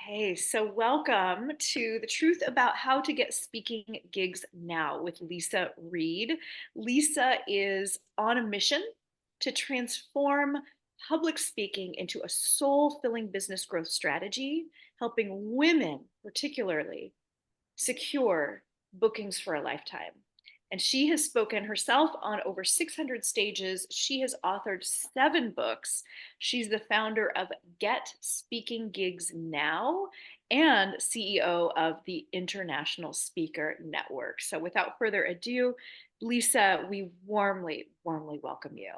Okay, so welcome to the truth about how to get speaking gigs now with Leisa Reid. Lisa is on a mission to transform public speaking into a soul filling business growth strategy, helping women, particularly, secure bookings for a lifetime. And she has spoken herself on over 600 stages. She has authored 7 books. She's the founder of Get Speaking Gigs Now and CEO of the International Speaker Network. So without further ado, Lisa, we warmly, warmly welcome you.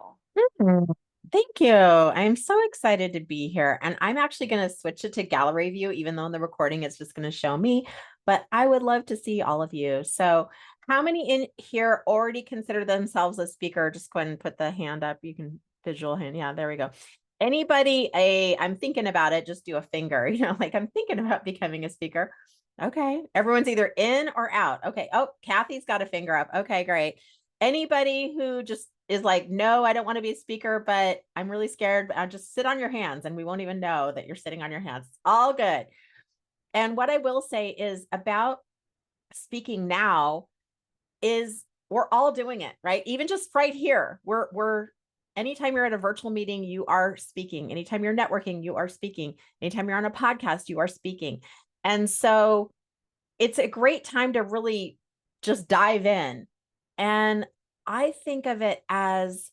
Mm, Thank you. I'm so excited to be here. And I'm actually going to switch it to gallery view, even though in the recording it's just going to show me. But I would love to see all of you. So, how many in here already consider themselves a speaker? Just go ahead and put the hand up. You can visual hand. Yeah, there we go. Anybody, I'm thinking about it, just do a finger, like I'm thinking about becoming a speaker. Okay. Everyone's either in or out. Okay. Oh, Kathy's got a finger up. Okay, great. Anybody who just is like, no, I don't want to be a speaker, but I'm really scared, but I'll just sit on your hands and we won't even know that you're sitting on your hands. All good. And what I will say is about speaking now is we're all doing it, right? Even just right here, we're anytime you're at a virtual meeting, you are speaking. Anytime you're networking, you are speaking. Anytime you're on a podcast, you are speaking. And so it's a great time to really just dive in. And I think of it as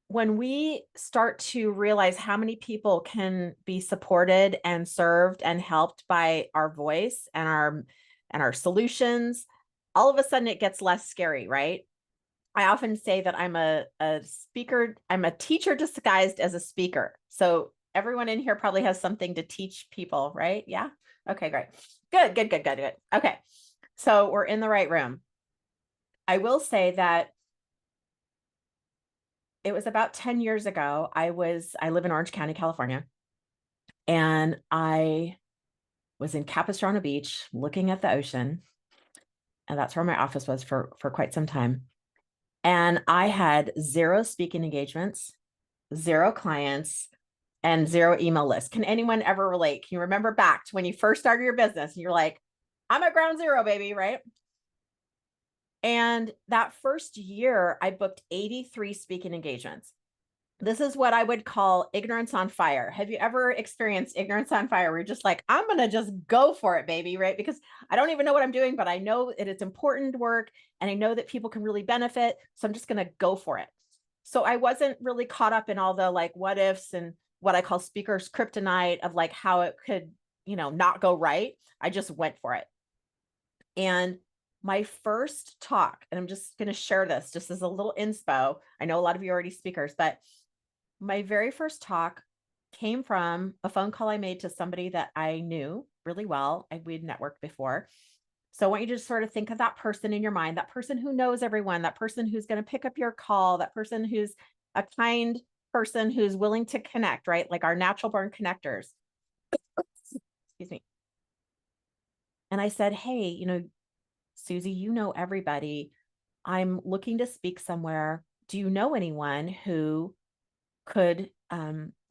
when we start to realize how many people can be supported and served and helped by our voice and our solutions, all of a sudden it gets less scary, right? I often say that I'm a speaker, I'm a teacher disguised as a speaker. So everyone in here probably has something to teach people, right? Yeah. Okay, great. Good. Okay. So we're in the right room. I will say that it was about 10 years ago. I live in Orange County, California, and I was in Capistrano Beach looking at the ocean. And that's where my office was for quite some time. And I had 0 speaking engagements, 0 clients, and 0 email lists. Can anyone ever relate? Can you remember back to when you first started your business and you're like, I'm at ground zero, baby, right? And that first year, I booked 83 speaking engagements. This is what I would call ignorance on fire. Have you ever experienced ignorance on fire where you're just like, I'm going to just go for it, baby, right? Because I don't even know what I'm doing, but I know that it's important work and I know that people can really benefit. So I'm just going to go for it. So I wasn't really caught up in all the like what ifs and what I call speakers kryptonite of like how it could, not go right. I just went for it. And my first talk, and I'm just going to share this just as a little inspo. I know a lot of you are already speakers, but my very first talk came from a phone call I made to somebody that I knew really well. We'd networked before. So I want you to just sort of think of that person in your mind, that person who knows everyone, that person who's going to pick up your call, that person who's a kind person who's willing to connect, right? Like our natural born connectors. Excuse me. And I said, hey, Susie, you know everybody. I'm looking to speak somewhere. Do you know anyone who could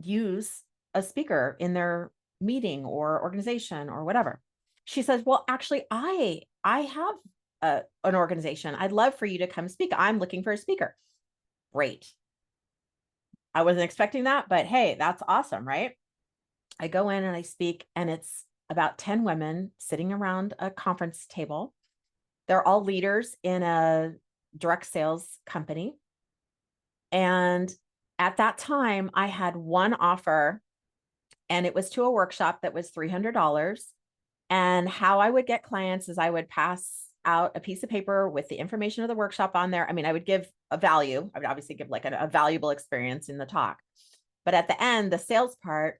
use a speaker in their meeting or organization or whatever? She says, well, actually, I have an organization. I'd love for you to come speak. I'm looking for a speaker. Great. I wasn't expecting that, but hey, that's awesome, right? I go in and I speak, and it's about 10 women sitting around a conference table. They're all leaders in a direct sales company. And at that time, I had one offer, and it was to a workshop that was $300. And how I would get clients is I would pass out a piece of paper with the information of the workshop on there. I mean, I would give a value. I would obviously give like a valuable experience in the talk. But at the end, the sales part,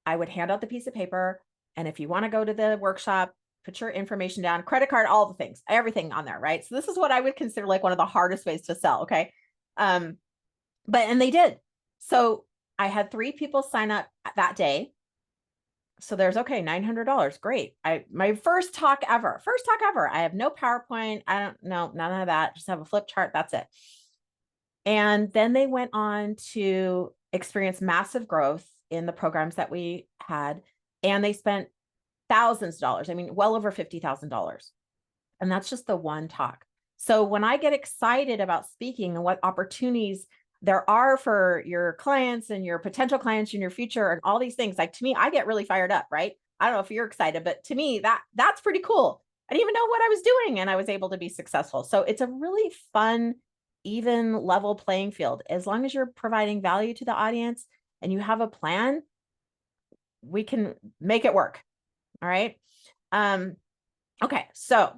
I would hand out the piece of paper. And if you want to go to the workshop, put your information down, credit card, all the things, everything on there, right? So this is what I would consider like one of the hardest ways to sell. Okay. And they did. So I had 3 people sign up that day. So there's okay, $900. Great. My first talk ever. First talk ever. I have no PowerPoint. I don't know, none of that. Just have a flip chart. That's it. And then they went on to experience massive growth in the programs that we had. And they spent thousands of dollars. I mean, well over $50,000. And that's just the one talk. So when I get excited about speaking and what opportunities there are for your clients and your potential clients in your future and all these things, like to me, I get really fired up, right? I don't know if you're excited, but to me, that's pretty cool. I didn't even know what I was doing and I was able to be successful. So it's a really fun, even level playing field. As long as you're providing value to the audience and you have a plan, we can make it work. All right. Okay. So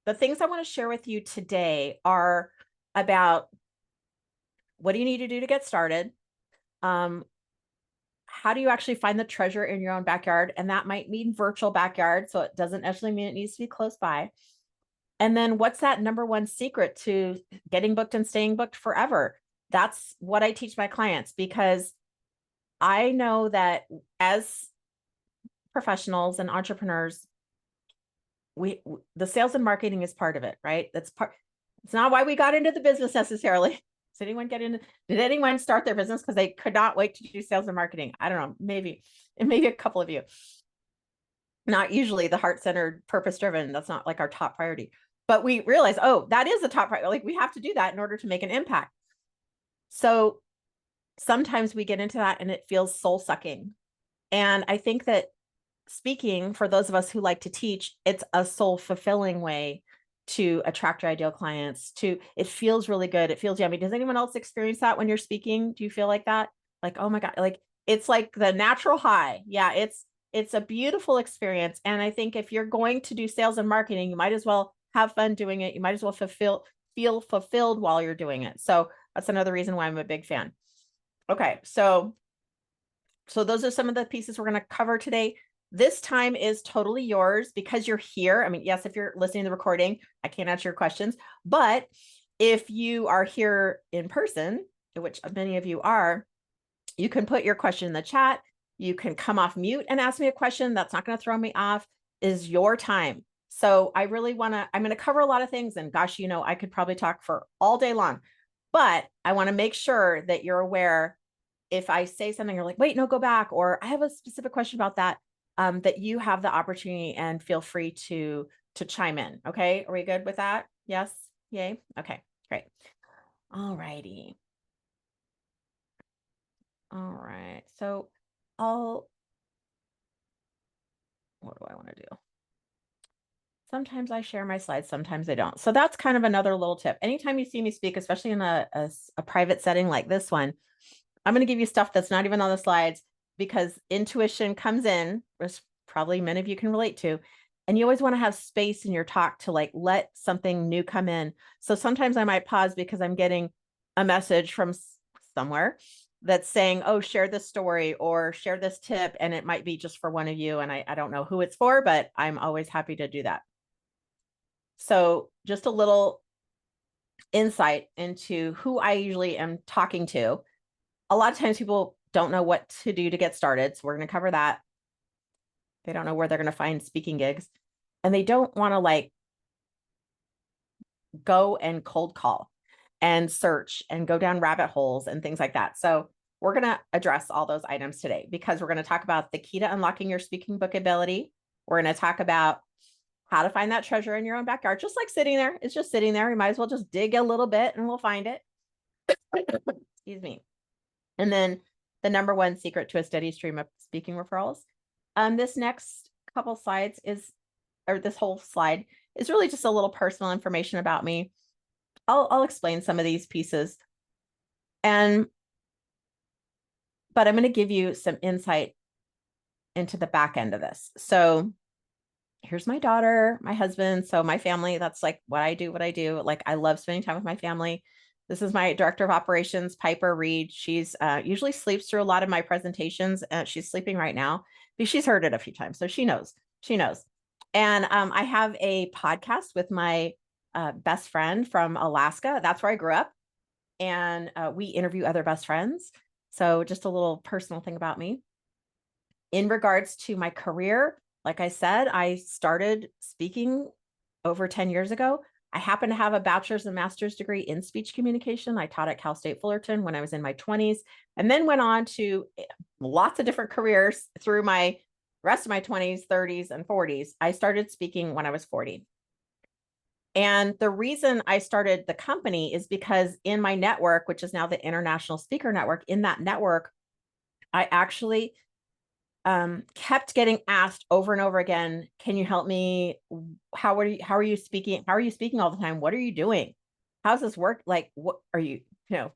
the things I want to share with you today are about what do you need to do to get started? How do you actually find the treasure in your own backyard? And that might mean virtual backyard. So it doesn't necessarily mean it needs to be close by. And then what's that number one secret to getting booked and staying booked forever? That's what I teach my clients, because I know that as professionals and entrepreneurs, the sales and marketing is part of it, right? It's not why we got into the business necessarily. Did anyone start their business because they could not wait to do sales and marketing? I don't know, maybe a couple of you. Not usually the heart-centered, purpose-driven. That's not like our top priority. But we realize, oh, that is a top priority. Like we have to do that in order to make an impact. So sometimes we get into that and it feels soul-sucking. And I think that speaking, for those of us who like to teach, it's a soul-fulfilling way to attract your ideal clients. It feels really good. It feels yummy. Does anyone else experience that when you're speaking? Do you feel like that? Like, oh my God, like it's like the natural high. Yeah, it's a beautiful experience. And I think if you're going to do sales and marketing, you might as well have fun doing it. You might as well feel fulfilled while you're doing it. So that's another reason why I'm a big fan. Okay, so those are some of the pieces we're going to cover today. This time is totally yours because you're here. I mean, yes, if you're listening to the recording, I can't answer your questions, but if you are here in person, which many of you are, you can put your question in the chat. You can come off mute and ask me a question. That's not going to throw me off. Is your time. So I really want to, I'm going to cover a lot of things, and gosh, I could probably talk for all day long, but I want to make sure that you're aware. If I say something, you're like, wait, no, go back, or I have a specific question about that, that you have the opportunity and feel free to chime in. Okay. Are we good with that? Yes. Yay. Okay, great. All righty. All right. So what do I want to do? Sometimes I share my slides, sometimes I don't. So that's kind of another little tip. Anytime you see me speak, especially in a private setting like this one, I'm going to give you stuff that's not even on the slides, because intuition comes in, which probably many of you can relate to. And you always want to have space in your talk to like let something new come in. So sometimes I might pause because I'm getting a message from somewhere that's saying, oh, share this story or share this tip. And it might be just for one of you. And I don't know who it's for, but I'm always happy to do that. So just a little insight into who I usually am talking to. A lot of times people don't know what to do to get started. So we're going to cover that. They don't know where they're going to find speaking gigs, and they don't want to like go and cold call and search and go down rabbit holes and things like that. So we're going to address all those items today, because we're going to talk about the key to unlocking your speaking book ability. We're going to talk about how to find that treasure in your own backyard, just like sitting there. It's just sitting there. You might as well just dig a little bit and we'll find it. Excuse me. And then the number one secret to a steady stream of speaking referrals. This next couple slides this whole slide is really just a little personal information about me. I'll explain some of these pieces, but I'm going to give you some insight into the back end of this. So here's my daughter, my husband. So my family, that's like what I do. Like, I love spending time with my family. This is my director of operations, Piper Reid. She's usually sleeps through a lot of my presentations. She's sleeping right now, but she's heard it a few times. So she knows. And I have a podcast with my best friend from Alaska. That's where I grew up. And we interview other best friends. So just a little personal thing about me. In regards to my career, like I said, I started speaking over 10 years ago. I happen to have a bachelor's and master's degree in speech communication. I taught at Cal State Fullerton when I was in my 20s, and then went on to lots of different careers through my rest of my 20s, 30s, and 40s, I started speaking when I was 40. And the reason I started the company is because in my network, which is now the International Speaker Network, in that network, I actually kept getting asked over and over again, can you help me? How are you speaking? How are you speaking all the time? What are you doing? How's this work? Like, what are you, can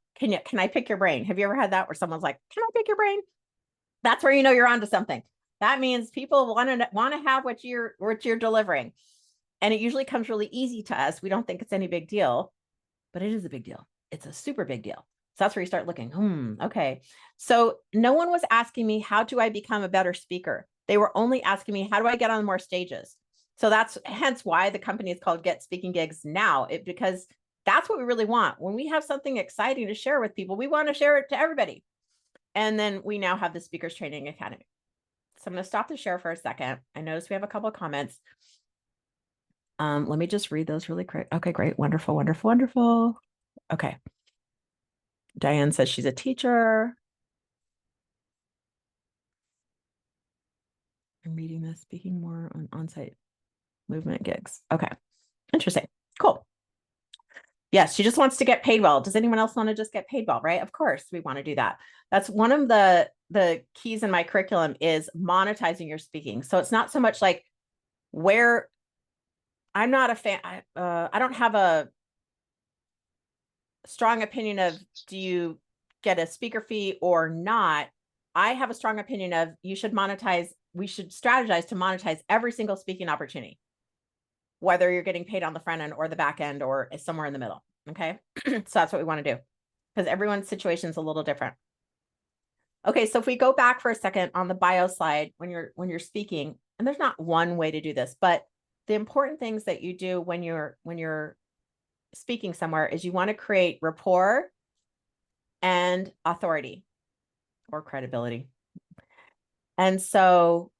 I pick your brain? Have you ever had that where someone's like, can I pick your brain? That's where you know you're onto something. That means people want to have what you're delivering. And it usually comes really easy to us. We don't think it's any big deal, but it is a big deal. It's a super big deal. So that's where you start looking, okay. So no one was asking me, how do I become a better speaker? They were only asking me, how do I get on more stages? So that's hence why the company is called Get Speaking Gigs Now, because that's what we really want. When we have something exciting to share with people, we want to share it to everybody. And then we now have the Speakers Training Academy. So I'm going to stop the share for a second. I noticed we have a couple of comments. Let me just read those really quick. Okay, great. Wonderful, wonderful, wonderful. Okay. Diane says she's a teacher. I'm reading this, speaking more on on-site movement gigs. Okay. Interesting. Cool. Yes, she just wants to get paid well. Does anyone else want to just get paid well, right? Of course, we want to do that. That's one of the keys in my curriculum is monetizing your speaking. So it's not so much like where I'm not a fan. I don't have a strong opinion of do you get a speaker fee or not. I have a strong opinion of you should monetize. We should strategize to monetize every single speaking opportunity, whether you're getting paid on the front end or the back end or somewhere in the middle. Okay. So that's what we want to do because everyone's situation is a little different. Okay. So if we go back for a second on the bio slide, when you're speaking, and there's not one way to do this, but the important things that you do when you're speaking somewhere is you want to create rapport and authority or credibility. And so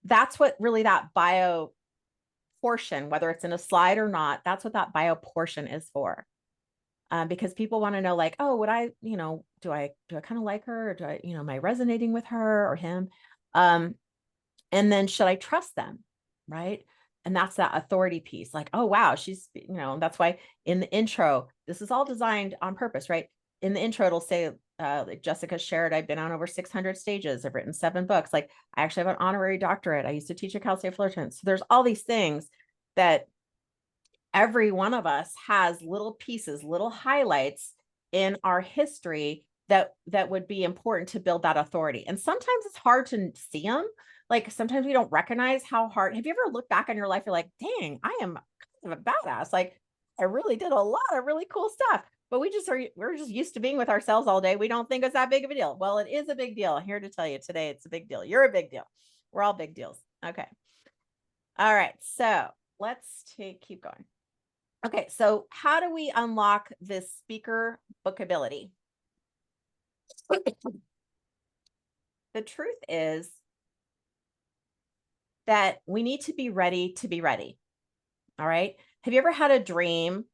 that's what really that bio portion, whether it's in a slide or not, that's what that bio portion is for. Because people want to know like, oh, would I, do I kind of like her? Or do I, am I resonating with her or him? And then should I trust them? Right. And that's that authority piece. Like, oh, wow, she's, that's why in the intro, this is all designed on purpose, right? In the intro, it'll say, like Jessica shared, I've been on over 600 stages. I've written 7 books. Like I actually have an honorary doctorate. I used to teach at Cal State Fullerton. So there's all these things that every one of us has little pieces, little highlights in our history that would be important to build that authority. And sometimes it's hard to see them. Like sometimes we don't recognize how hard. Have you ever looked back on your life? You're like, dang, I am kind of a badass. Like I really did a lot of really cool stuff. But we're just used to being with ourselves all day. We don't think it's that big of a deal. Well, it is a big deal. I'm here to tell you today, it's a big deal. You're a big deal. We're all big deals. Okay. All right. So let's keep going. Okay. So how do we unlock this speaker bookability? The truth is that we need to be ready to be ready. All right. Have you ever had a dream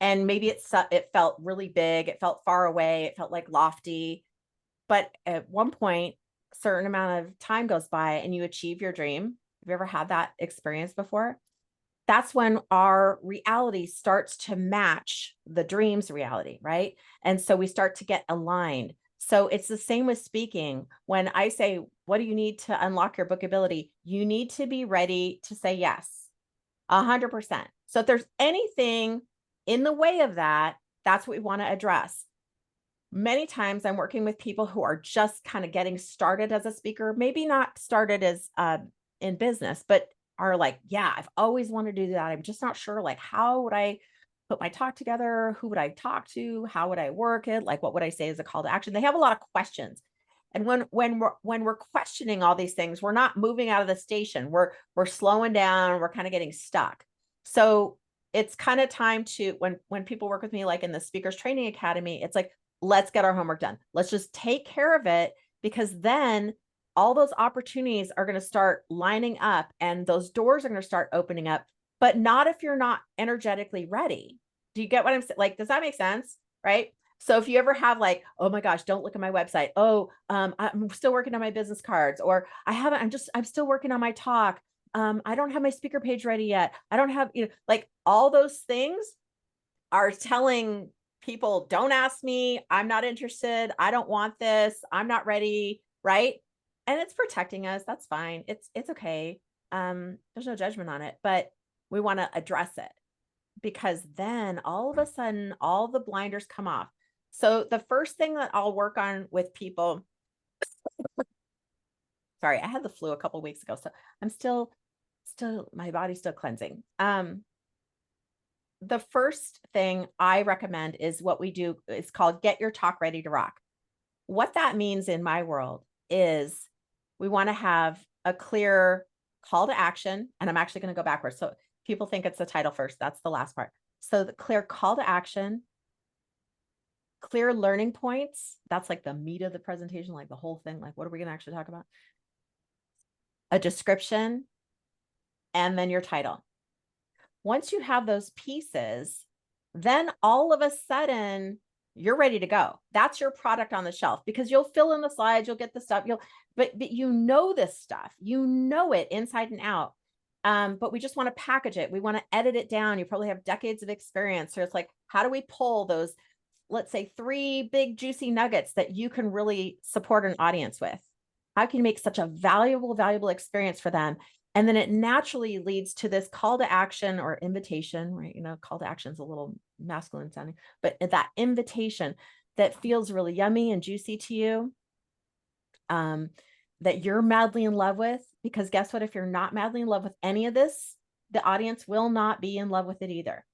and maybe it felt really big, it felt far away, it felt like lofty, but at one point, a certain amount of time goes by and you achieve your dream? Have you ever had that experience before? That's when our reality starts to match the dream's reality, right? And so we start to get aligned. So it's the same with speaking. When I say, what do you need to unlock your bookability? You need to be ready to say yes, 100%. So if there's anything in the way of that, that's what we want to address. Many times I'm working with people who are just kind of getting started as a speaker, maybe not started as in business, but are like, yeah, I've always wanted to do that. I'm just not sure, like, how would I put my talk together? Who would I talk to? How would I work it? Like, what would I say as a call to action? They have a lot of questions. And when we're questioning all these things, we're not moving out of the station. We're slowing down. We're kind of getting stuck. So it's kind of time to, when people work with me, like in the Speakers Training Academy, it's like, let's get our homework done. Let's just take care of it, because then all those opportunities are going to start lining up and those doors are going to start opening up, but not if you're not energetically ready. Do you get what I'm saying? Like, does that make sense? Right? So if you ever have like, oh my gosh, don't look at my website. Oh, I'm still working on my business cards, or I'm still working on my talk. I don't have my speaker page ready yet. I don't have, like all those things are telling people, don't ask me. I'm not interested. I don't want this. I'm not ready. Right. And it's protecting us. That's fine. It's okay. There's no judgment on it, but we want to address it, because then all of a sudden all the blinders come off. So the first thing that I'll work on with people, sorry, I had the flu a couple of weeks ago, so I'm still my body's still cleansing. The first thing I recommend is what we do. It's called Get Your Talk Ready to Rock. What that means in my world is we want to have a clear call to action. And I'm actually going to go backwards. So people think it's the title first. That's the last part. So the clear call to action, clear learning points. That's like the meat of the presentation, like the whole thing. Like, what are we going to actually talk about? A description, and then your title. Once you have those pieces, then all of a sudden you're ready to go. That's your product on the shelf, because you'll fill in the slides, you'll get the stuff, but you know this stuff, you know it inside and out. But we just want to package it. We want to edit it down. You probably have decades of experience. So it's like, how do we pull those, let's say, 3 big juicy nuggets that you can really support an audience with? How can you make such a valuable experience for them? And then it naturally leads to this call to action or invitation, right? Call to action is a little masculine sounding, but that invitation that feels really yummy and juicy to you, that you're madly in love with. Because guess what? If you're not madly in love with any of this, the audience will not be in love with it either.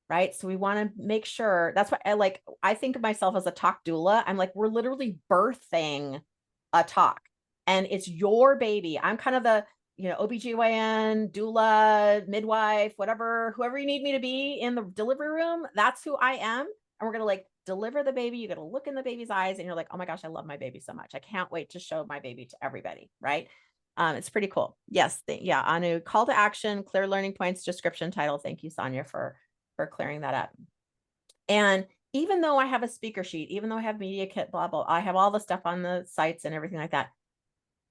Right. So we want to make sure. That's why I think of myself as a talk doula. I'm like, we're literally birthing a talk, and it's your baby. I'm kind of the, OBGYN, doula, midwife, whatever, whoever you need me to be in the delivery room. That's who I am. And we're going to like deliver the baby. You got to look in the baby's eyes and you're like, oh my gosh, I love my baby so much. I can't wait to show my baby to everybody. Right. It's pretty cool. Yes. Yeah. Anu, call to action, clear learning points, description, title. Thank you, Sonia, for clearing that up. And even though I have a speaker sheet, even though I have media kit, blah, blah, I have all the stuff on the sites and everything like that.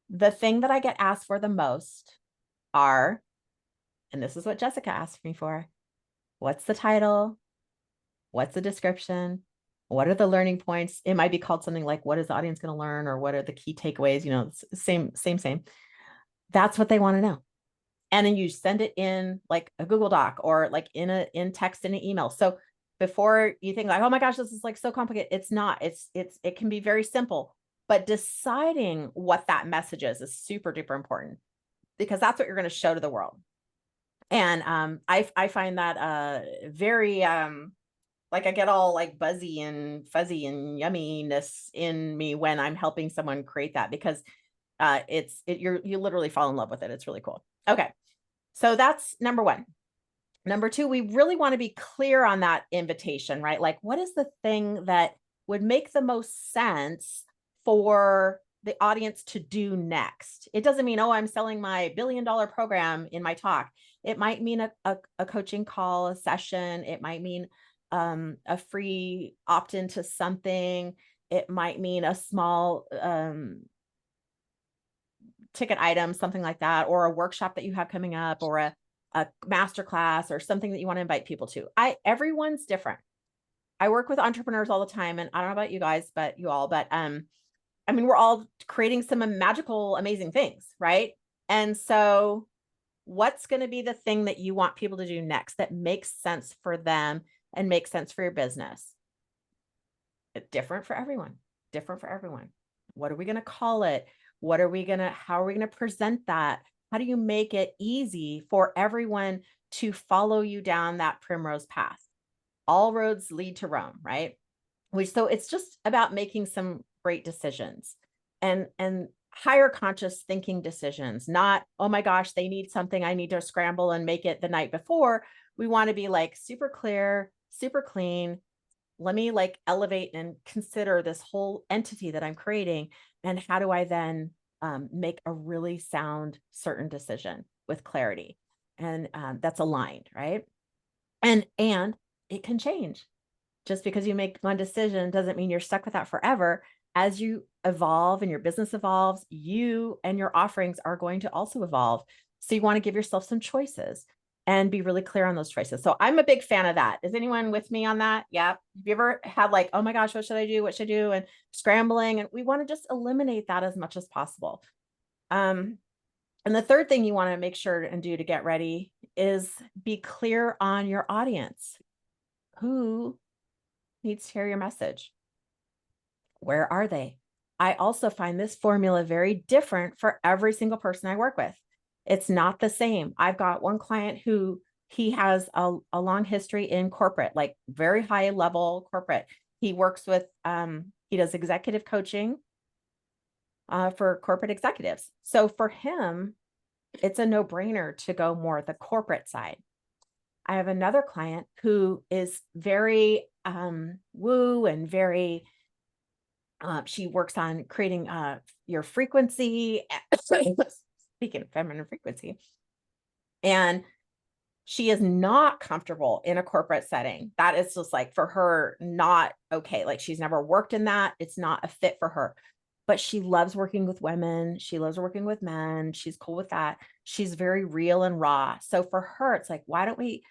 The thing that I get asked for the most are, and this is what Jessica asked me for, what's the title? What's the description? What are the learning points? It might be called something like, what is the audience going to learn? Or what are the key takeaways? Same. That's what they want to know. And then you send it in like a Google Doc or like in text in an email. So before you think like, oh my gosh, this is like so complicated. It's not. It can be very simple, but deciding what that message is super duper important, because that's what you're going to show to the world. And I find that very like I get all like buzzy and fuzzy and yumminess in me when I'm helping someone create that, because you literally fall in love with it. It's really cool. Okay. So that's number 1. Number 2, we really want to be clear on that invitation, right? Like, what is the thing that would make the most sense for the audience to do next? It doesn't mean, oh, I'm selling my $1 billion program in my talk. It might mean a coaching call, a session. It might mean a free opt-in to something. It might mean a small ticket item, something like that, or a workshop that you have coming up, or a masterclass, or something that you want to invite people to. Everyone's different. I work with entrepreneurs all the time, and I don't know about you guys, but I mean, we're all creating some magical, amazing things, right? And so what's going to be the thing that you want people to do next that makes sense for them and makes sense for your business? It's different for everyone. What are we going to call it? How are we going to present that? How do you make it easy for everyone to follow you down that primrose path? All roads lead to Rome, right? So it's just about making some great decisions and higher conscious thinking decisions, not, oh my gosh, they need something, I need to scramble and make it the night before. We want to be like super clear, super clean. Let me like elevate and consider this whole entity that I'm creating. And how do I then make a really sound, certain decision with clarity? And that's aligned, right? And it can change. Just because you make one decision doesn't mean you're stuck with that forever. As you evolve and your business evolves, you and your offerings are going to also evolve. So you want to give yourself some choices and be really clear on those choices. So I'm a big fan of that. Is anyone with me on that? Yeah. Have you ever had like, oh my gosh, what should I do? What should I do? And scrambling. And we want to just eliminate that as much as possible. And the third thing you want to make sure and do to get ready is be clear on your audience. Who needs to hear your message? Where are they? I also find this formula very different for every single person I work with. It's not the same. I've got one client who he has a long history in corporate, like very high level corporate. He works with, he does executive coaching for corporate executives. So for him, it's a no-brainer to go more the corporate side. I have another client who is very woo and very, she works on creating your frequency, speaking of feminine frequency, and she is not comfortable in a corporate setting. That is just like for her, not okay. Like she's never worked in that. It's not a fit for her, but she loves working with women. She loves working with men. She's cool with that. She's very real and raw. So for her, it's like, why don't we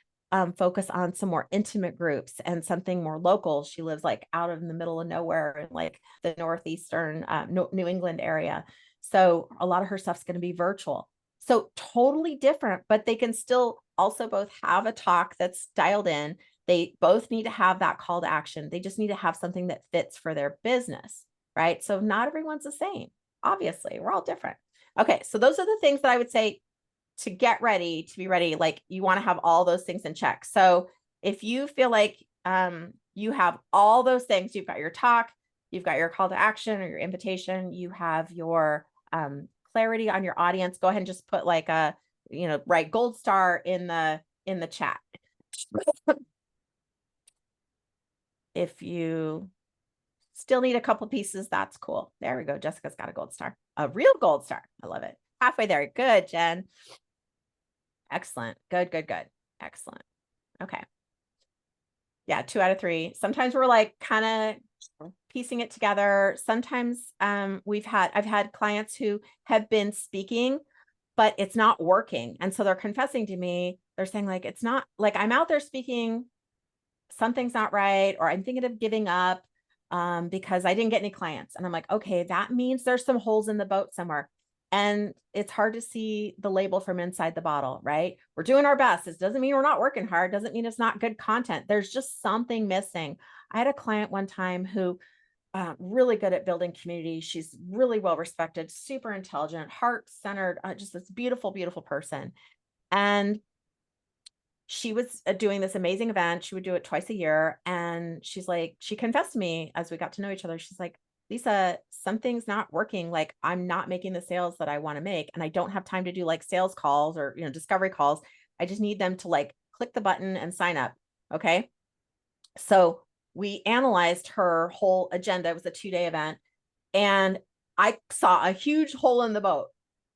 focus on some more intimate groups and something more local? She lives like out in the middle of nowhere in like the northeastern New England area. So a lot of her stuff's going to be virtual. So totally different, but they can still also both have a talk that's dialed in. They both need to have that call to action. They just need to have something that fits for their business, right? So not everyone's the same. Obviously, we're all different. Okay, so those are the things that I would say to get ready, to be ready. Like you want to have all those things in check. So if you feel like you have all those things, you've got your talk, you've got your call to action or your invitation, you have your clarity on your audience, go ahead and just put like a, write gold star in the chat. If you still need a couple pieces, that's cool. There we go. Jessica's got a gold star, a real gold star. I love it. Halfway there. Good, Jen. Excellent. Good, good, good. Excellent. Okay. Yeah, 2 out of 3. Sometimes we're like kind of piecing it together. Sometimes I've had clients who have been speaking, but it's not working. And so they're confessing to me, they're saying like, it's not like I'm out there speaking, something's not right, or I'm thinking of giving up because I didn't get any clients. And I'm like, okay, that means there's some holes in the boat somewhere. And it's hard to see the label from inside the bottle, right? We're doing our best. It doesn't mean we're not working hard. Doesn't mean it's not good content. There's just something missing. I had a client one time who really good at building community. She's really well respected, super intelligent, heart-centered, just this beautiful, beautiful person. And she was doing this amazing event. She would do it twice a year. And she's like, she confessed to me as we got to know each other. She's like, Leisa, something's not working. Like I'm not making the sales that I want to make. And I don't have time to do like sales calls or, discovery calls. I just need them to like click the button and sign up. Okay. So we analyzed her whole agenda. It was a 2-day event. And I saw a huge hole in the boat.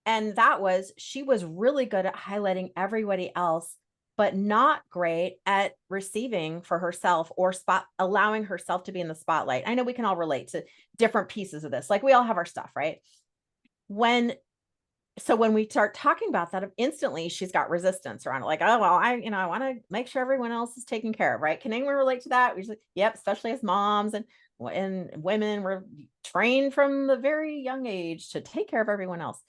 And that was, she was really good at highlighting everybody else, but not great at receiving for herself or allowing herself to be in the spotlight. I know we can all relate to different pieces of this. Like we all have our stuff, right? When we start talking about that, instantly she's got resistance around it. Like, oh, well, I want to make sure everyone else is taken care of, right? Can anyone relate to that? We're like, yep, especially as moms and women, we're trained from the very young age to take care of everyone else.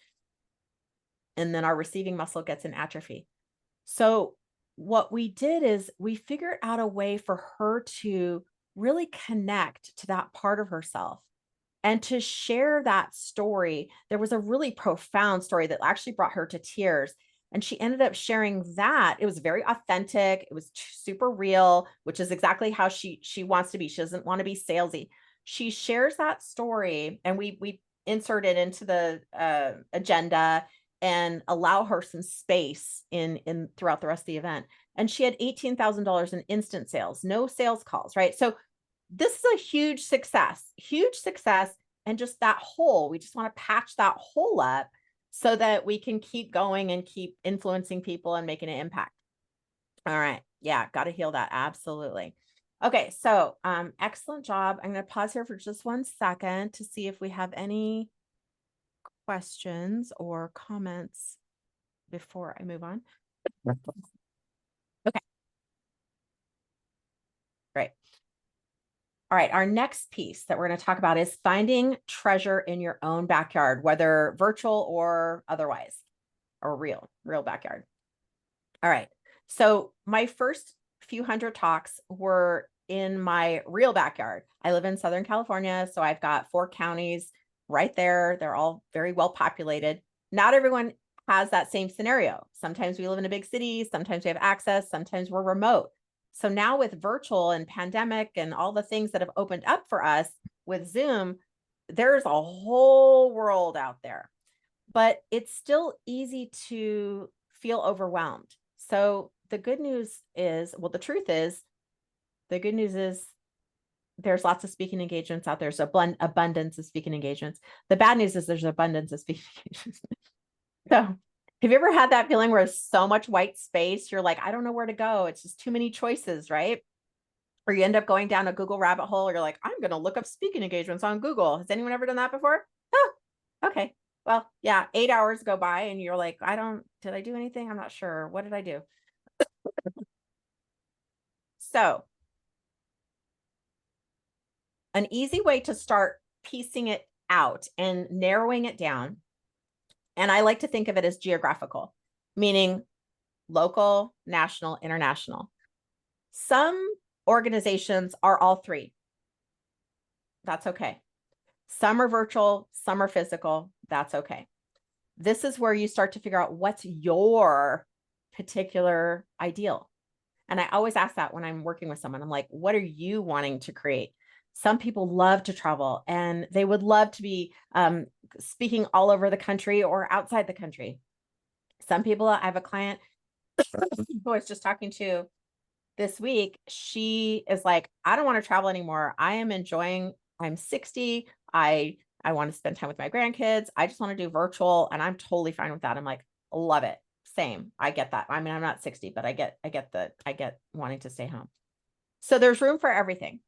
And then our receiving muscle gets in atrophy. So what we did is we figured out a way for her to really connect to that part of herself and to share that story. There was a really profound story that actually brought her to tears. And she ended up sharing that. It was very authentic. It was super real, which is exactly how she wants to be. She doesn't want to be salesy. She shares that story, and we insert it into the agenda and allow her some space in throughout the rest of the event. And she had $18,000 in instant sales, no sales calls, right? So this is a huge success. And just that hole, we just want to patch that hole up so that we can keep going and keep influencing people and making an impact. All right. Yeah. Got to heal that. Absolutely. Okay, so excellent job. I'm going to pause here for just 1 second to see if we have any questions or comments before I move on. Okay, great. All right, our next piece that we're going to talk about is finding treasure in your own backyard, whether virtual or otherwise, or real backyard. All right, so my first few hundred talks were in my real backyard. I live in Southern California, so I've got 4 counties right there. They're all very well populated. Not everyone has that same scenario. Sometimes we live in a big city, sometimes we have access, sometimes we're remote. So now with virtual and pandemic and all the things that have opened up for us with Zoom, there's a whole world out there, but it's still easy to feel overwhelmed. So the good news is, well, the good news is there's lots of speaking engagements out there. So abundance of speaking engagements. The bad news is there's abundance of speaking engagements. So have you ever had that feeling where there's so much white space? You're like, I don't know where to go. It's just too many choices, right? Or you end up going down a Google rabbit hole. You're like, I'm going to look up speaking engagements on Google. Has anyone ever done that before? Oh, okay. Well, yeah, 8 hours go by and you're like, did I do anything? I'm not sure. What did I do? So an easy way to start piecing it out and narrowing it down, and I like to think of it as geographical, meaning local, national, international. Some organizations are all three. That's okay. Some are virtual, some are physical. That's okay. This is where you start to figure out what's your particular ideal. And I always ask that when I'm working with someone. I'm like, what are you wanting to create? Some people love to travel and they would love to be speaking all over the country or outside the country. Some people, I have a client who I was just talking to this week. She is like, I don't want to travel anymore. I'm 60. I want to spend time with my grandkids. I just want to do virtual and I'm totally fine with that. I'm like, love it. Same. I get that. I mean, I'm not 60, but I get wanting to stay home. So there's room for everything.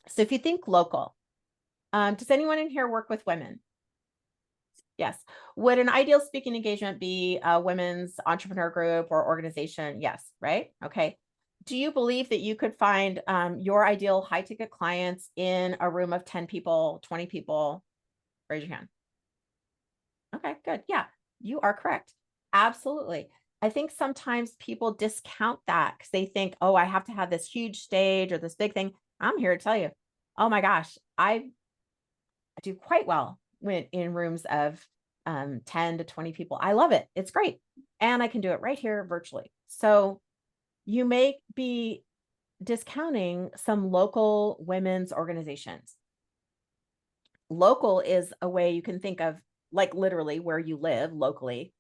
So if you think local, does anyone in here work with women? Yes. Would an ideal speaking engagement be a women's entrepreneur group or organization? Yes. Right. Okay. Do you believe that you could find your ideal high ticket clients in a room of 10 people, 20 people? Raise your hand. Okay, good. Yeah, you are correct. Absolutely. I think sometimes people discount that because they think, oh, I have to have this huge stage or this big thing. I'm here to tell you, oh my gosh, I do quite well when in rooms of 10 to 20 people. I love it. It's great. And I can do it right here virtually. So you may be discounting some local women's organizations. Local is a way you can think of, like literally where you live locally.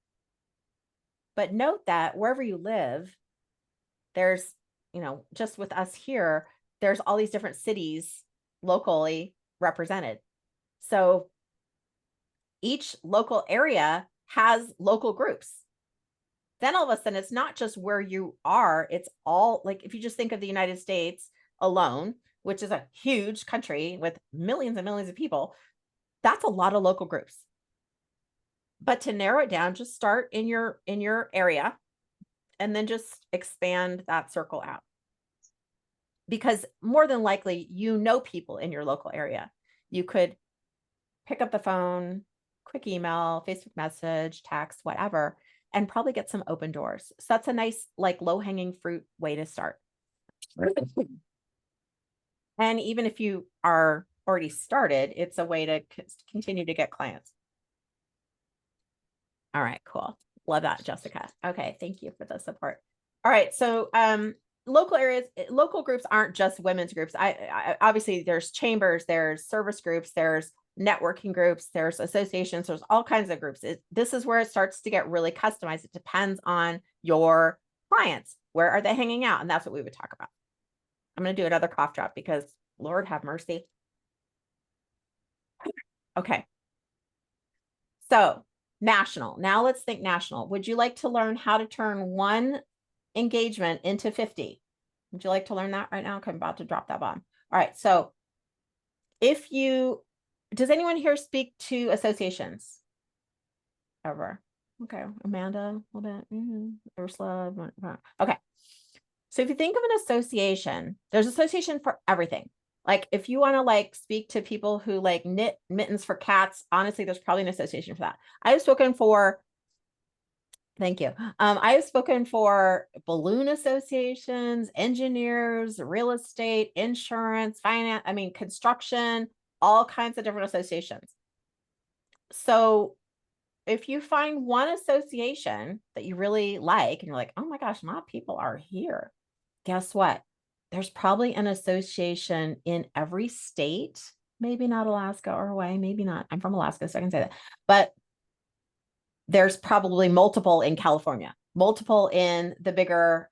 But note that wherever you live, there's, just with us here, there's all these different cities locally represented. So each local area has local groups. Then all of a sudden, it's not just where you are, it's all, like, if you just think of the United States alone, which is a huge country with millions and millions of people, that's a lot of local groups. But to narrow it down, just start in your area and then just expand that circle out. Because more than likely, people in your local area. You could pick up the phone, quick email, Facebook message, text, whatever, and probably get some open doors. So that's a nice, like, low-hanging fruit way to start. And even if you are already started, it's a way to continue to get clients. All right, cool. Love that, Jessica. Okay, thank you for the support. All right, so local groups aren't just women's groups. I obviously there's chambers, there's service groups, there's networking groups, there's associations, there's all kinds of groups. This is where it starts to get really customized. It depends on your clients. Where are they hanging out? And that's what we would talk about. I'm going to do another cough drop because Lord have mercy. Okay. So national. Now let's think national. Would you like to learn how to turn one engagement into 50? Would you like to learn that right now? I'm about to drop that bomb. All right. So does anyone here speak to associations ever? Okay. Amanda, a little bit. Ursula. Okay. So if you think of an association, there's association for everything. Like if you want to like speak to people who like knit mittens for cats, honestly, there's probably an association for that. I have spoken for, thank you. I have spoken for balloon associations, engineers, real estate, insurance, finance, I mean, construction, all kinds of different associations. So if you find one association that you really like and you're like, oh my gosh, my people are here, guess what? There's probably an association in every state, maybe not Alaska or Hawaii, maybe not. I'm from Alaska, so I can say that. But there's probably multiple in California, multiple in the bigger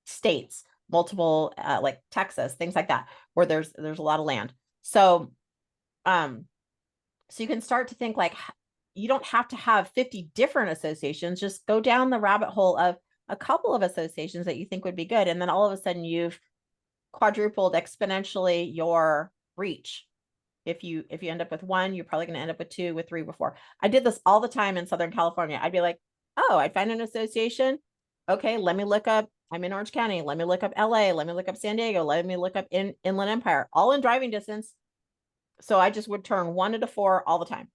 states, multiple like Texas, things like that, where there's a lot of land. So so you can start to think like you don't have to have 50 different associations, just go down the rabbit hole of a couple of associations that you think would be good. And then all of a sudden you've quadrupled exponentially your reach. If you end up with one, you're probably going to end up with two, with three, with four. I did this all the time in Southern California. I'd be like, oh, I'd find an association. Okay, let me look up. I'm in Orange County. Let me look up LA. Let me look up San Diego. Let me look up Inland Empire, all in driving distance. So I just would turn 1 into 4 all the time,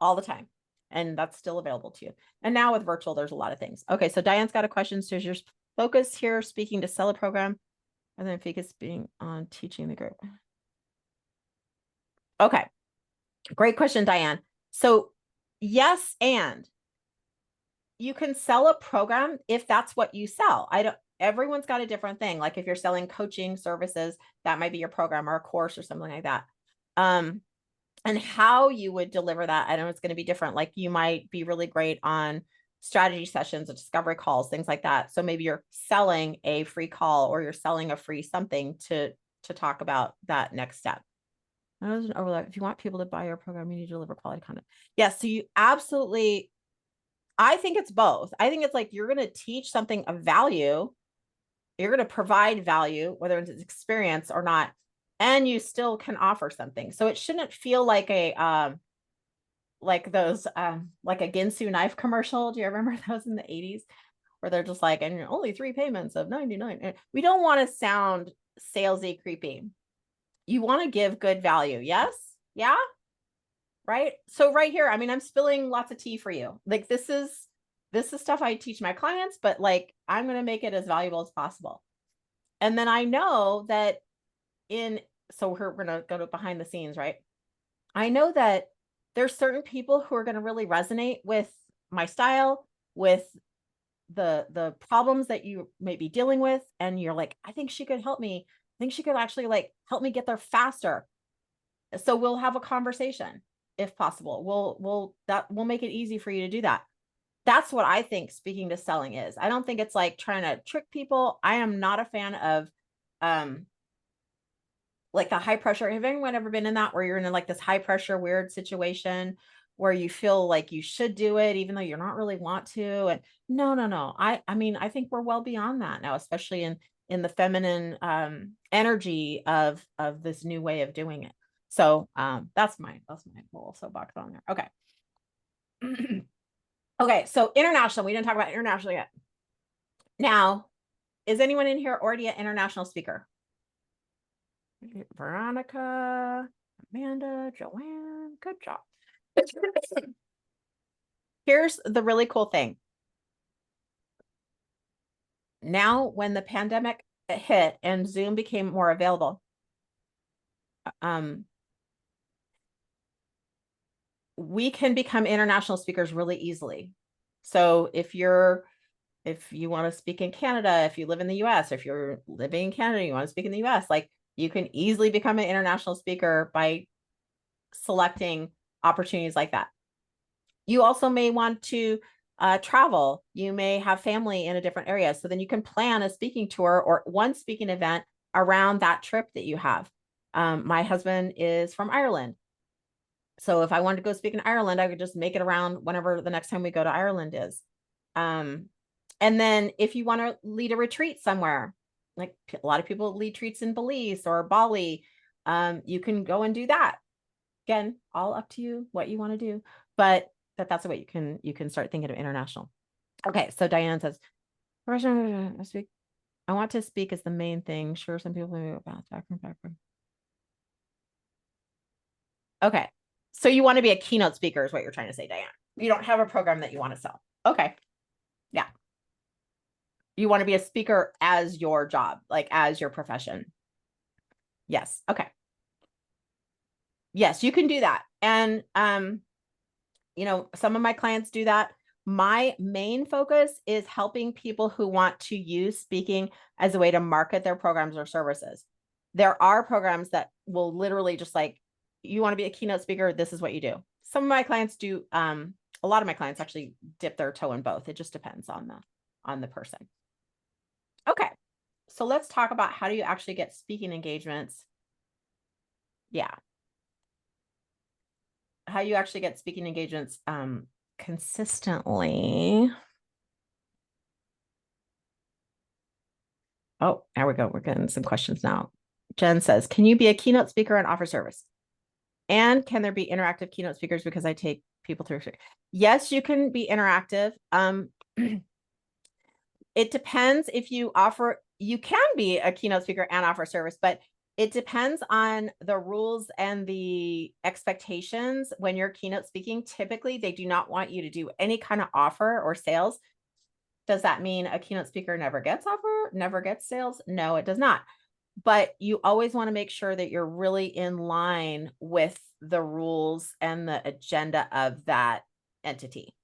all the time. And that's still available to you. And now with virtual, there's a lot of things. Okay, so Diane's got a question. So is your focus here speaking to sell a program, and then focus being on teaching the group? Okay, great question, Diane. So yes, and you can sell a program if that's what you sell. Everyone's got a different thing. Like if you're selling coaching services, that might be your program or a course or something like that. And how you would deliver that, I know it's going to be different. Like you might be really great on strategy sessions, discovery calls, things like that. So maybe you're selling a free call or you're selling a free something to talk about that next step. There's an overlap. If you want people to buy your program, you need to deliver quality content. Yes. So you absolutely, I think it's both. I think it's like you're going to teach something of value. You're going to provide value, whether it's experience or not, and you still can offer something. So it shouldn't feel like like those like a Ginsu knife commercial. Do you remember those in the 80s where they're just like, and only 3 payments of 99? We don't want to sound salesy, creepy. You want to give good value. Yes. Yeah. Right. So right here, I mean, I'm spilling lots of tea for you. Like this is stuff I teach my clients, but like I'm going to make it as valuable as possible. And then I know that so we're going to go to behind the scenes, right? I know that there's certain people who are going to really resonate with my style, with the problems that you may be dealing with. And you're like, I think she could help me. I think she could actually like help me get there faster. So we'll have a conversation if possible. We'll make it easy for you to do that. That's what I think speaking to selling is. I don't think it's like trying to trick people. I am not a fan of like the high pressure. Have anyone ever been in that where you're in like this high pressure weird situation where you feel like you should do it even though you're not really want to? And no. I mean, I think we're well beyond that now, especially in the feminine energy of this new way of doing it. So that's my little soapbox on there. Okay. Okay, so international. We didn't talk about international yet. Now, is anyone in here already an international speaker? Veronica, Amanda, Joanne, good job. Here's the really cool thing. Now, when the pandemic hit and Zoom became more available, we can become international speakers really easily. So if you want to speak in Canada, if you live in the US, if you're living in Canada, you want to speak in the US, like you can easily become an international speaker by selecting opportunities like that. You also may want to travel. You may have family in a different area. So then you can plan a speaking tour or one speaking event around that trip that you have. My husband is from Ireland. So if I wanted to go speak in Ireland, I could just make it around whenever the next time we go to Ireland is. And then if you want to lead a retreat somewhere, like a lot of people lead retreats in Belize or Bali, you can go and do that. Again, all up to you what you want to do, but that's the way you can start thinking of international. Okay, so Diane says, I want to speak as the main thing. Sure, some people may bounce back from background. Okay, so you want to be a keynote speaker is what you're trying to say, Diane. You don't have a program that you want to sell. Okay, yeah. You want to be a speaker as your job, like as your profession. Yes. Okay. Yes, you can do that. And some of my clients do that. My main focus is helping people who want to use speaking as a way to market their programs or services. There are programs that will literally just like, you want to be a keynote speaker, this is what you do. Some of my clients do, a lot of my clients actually dip their toe in both. It just depends on the person. Okay, so let's talk about how do you actually get speaking engagements. Yeah. How you actually get speaking engagements consistently. Oh, there we go. We're getting some questions now. Jen says, can you be a keynote speaker and offer service? And can there be interactive keynote speakers because I take people through? Yes, you can be interactive. It depends if you can be a keynote speaker and offer service, but it depends on the rules and the expectations. When you're keynote speaking, typically they do not want you to do any kind of offer or sales. Does that mean a keynote speaker never gets offer, never gets sales? No, it does not. But you always want to make sure that you're really in line with the rules and the agenda of that entity.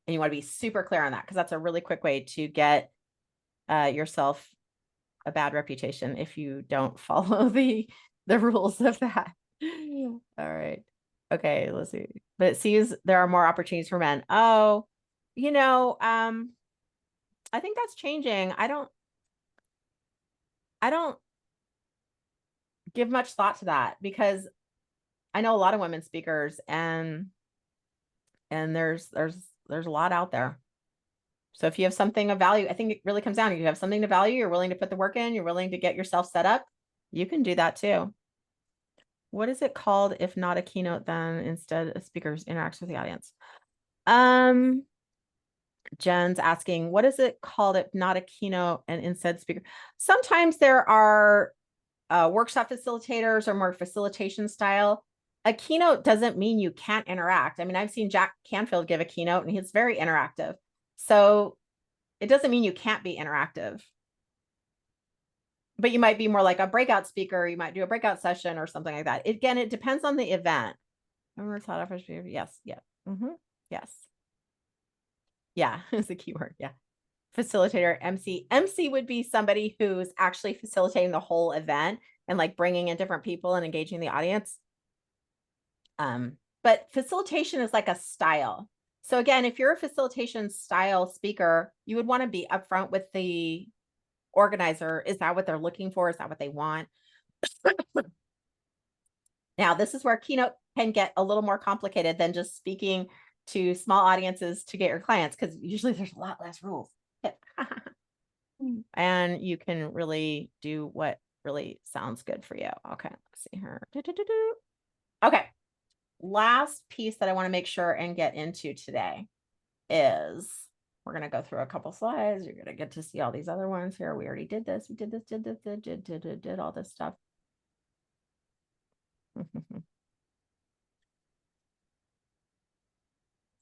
And you want to be super clear on that because that's a really quick way to get yourself a bad reputation if you don't follow the rules of that. All right. Okay, let's see. But it seems there are more opportunities for men. Oh, I think that's changing. I don't give much thought to that because I know a lot of women speakers and there's a lot out there. So if you have something of value, I think it really comes down. You have something to value, you're willing to put the work in, you're willing to get yourself set up, you can do that too. What is it called if not a keynote, then instead a speaker interacts with the audience? Jen's asking, what is it called if not a keynote and instead speaker? Sometimes there are workshop facilitators or more facilitation style. A keynote doesn't mean you can't interact. I mean, I've seen Jack Canfield give a keynote and he's very interactive. So it doesn't mean you can't be interactive. But you might be more like a breakout speaker. You might do a breakout session or something like that. Again, it depends on the event. Yes. Yeah. Yes. Yeah, is a keyword. Yeah. Facilitator, MC. MC would be somebody who's actually facilitating the whole event and like bringing in different people and engaging the audience. But facilitation is like a style. So again, if you're a facilitation style speaker, you would want to be upfront with the organizer. Is that what they're looking for? Is that what they want? Now, this is where keynote can get a little more complicated than just speaking to small audiences to get your clients, because usually there's a lot less rules. And you can really do what really sounds good for you. Okay, let's see here. Okay, last piece that I want to make sure and get into today is we're going to go through a couple slides. You're going to get to see all these other ones here. We already did this. We did this, did all this stuff.